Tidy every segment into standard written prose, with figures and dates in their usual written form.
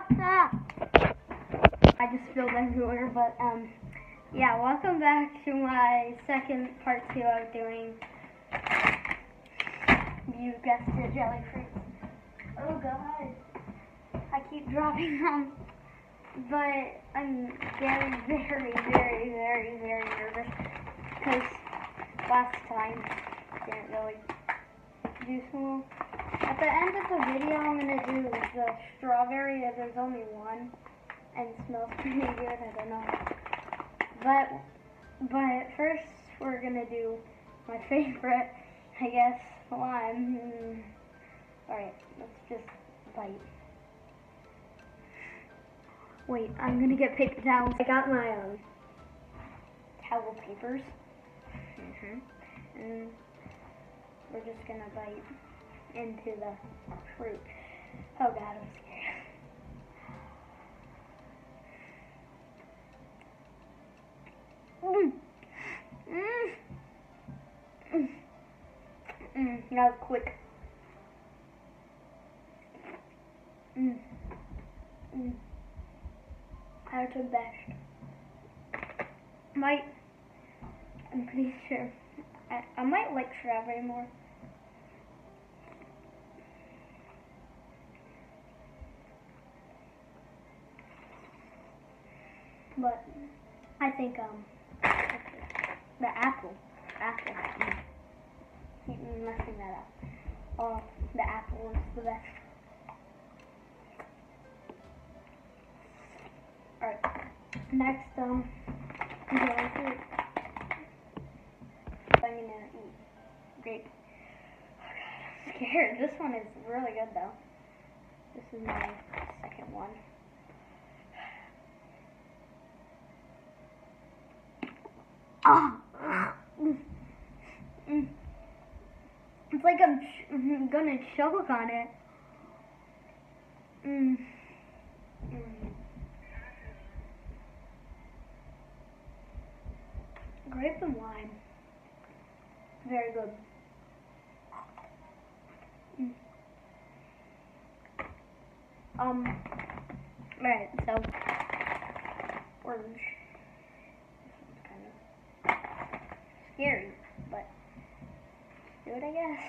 I just spilled everywhere, but yeah, welcome back to my second part 2 of doing, you guessed it, jelly fruits. Oh god, I keep dropping them, but I'm very nervous, because last time I didn't really do small. At the end of the video, I'm going to do the strawberry, as there's only one, and it smells pretty good, I don't know. But first, we're going to do my favorite, I guess, lime. Alright, let's just bite. Wait, I'm going to get paper towels. I got my towel papers. And we're just going to bite into the fruit. Oh god, I'm scared. That was quick. That's the best. I'm pretty sure. I might like strawberry more. But I think the apple, keep messing that up. Oh, the apple one's the best. Alright, next jelly fruit. I'm gonna eat grape. Oh god, I'm scared. This one is really good though. This is my second one. It's like I'm gonna choke on it. Grape and lime. Very good. Alright, so orange. Scary, but let's do it, I guess.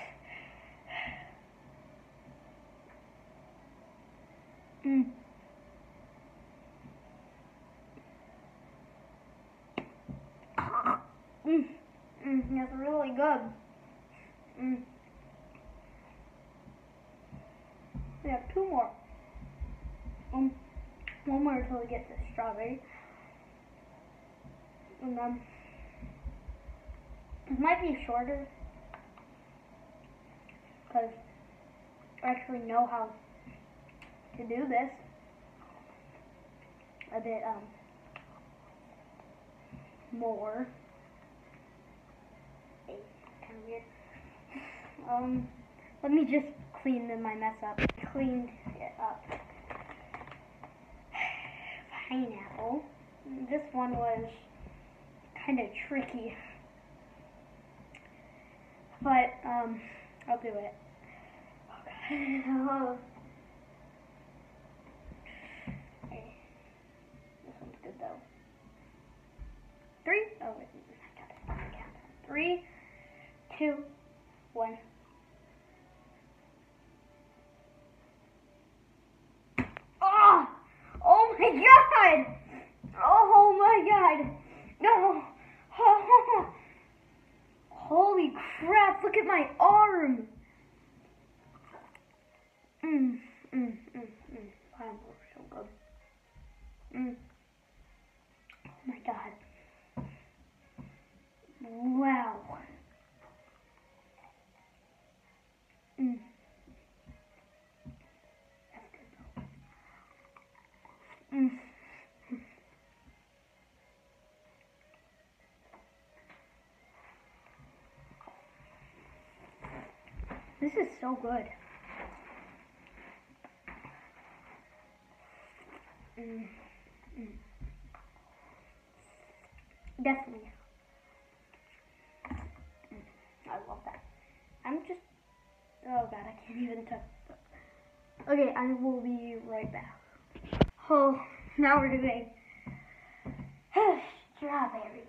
That's really good. We have two more. One more until we get to strawberry. And then it might be shorter because I actually know how to do this a bit more. Kind of weird. Let me just clean my mess up. Cleaned it up. Pineapple. This one was kind of tricky. But, I'll do it. Okay. Okay. This one's good though. 3? Oh, wait. I got it. 3, 2, 1. Oh! Oh my god! Oh my god! No! Oh. Holy crap, look at my arm! Pineapple is so good. Oh my god. Wow. That's good though. This is so good. Definitely. I love that. I'm just, oh god, I can't even touch. Okay, I will be right back. Oh, now we're doing strawberry.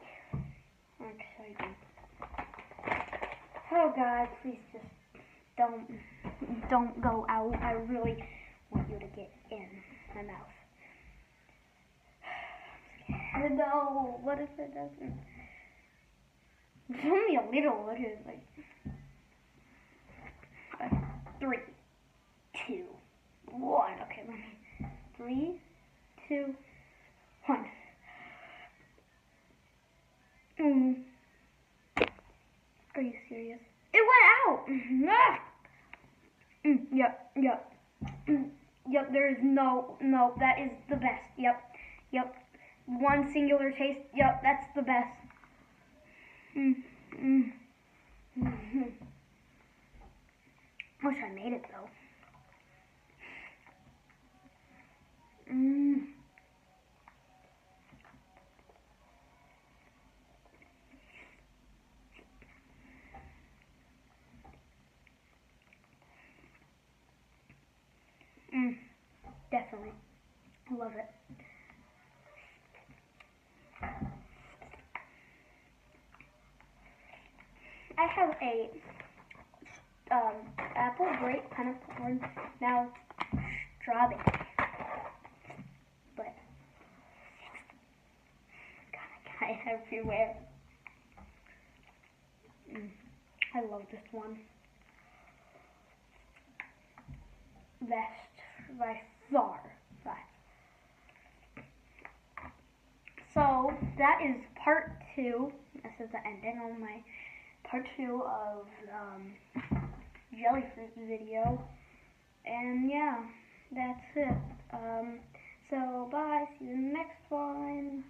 Exciting. Oh God, please just don't go out. I really want you to get in my mouth. No, what if it doesn't? It's only a little. What is like 3, 2, 1. Okay, let me. 3, 2, 1. Are you serious? It went out. Yep. Yep. There is no. That is the best. Yep. One singular taste. Yep, that's the best. Wish I made it though. Definitely. Love it. I have a apple, grape, pineapple, orange, now strawberry. But God, I got it everywhere. I love this one. Best by far. So that is part 2. This is the ending of my part 2 of jelly fruit video. And yeah, that's it. So bye. See you in the next one.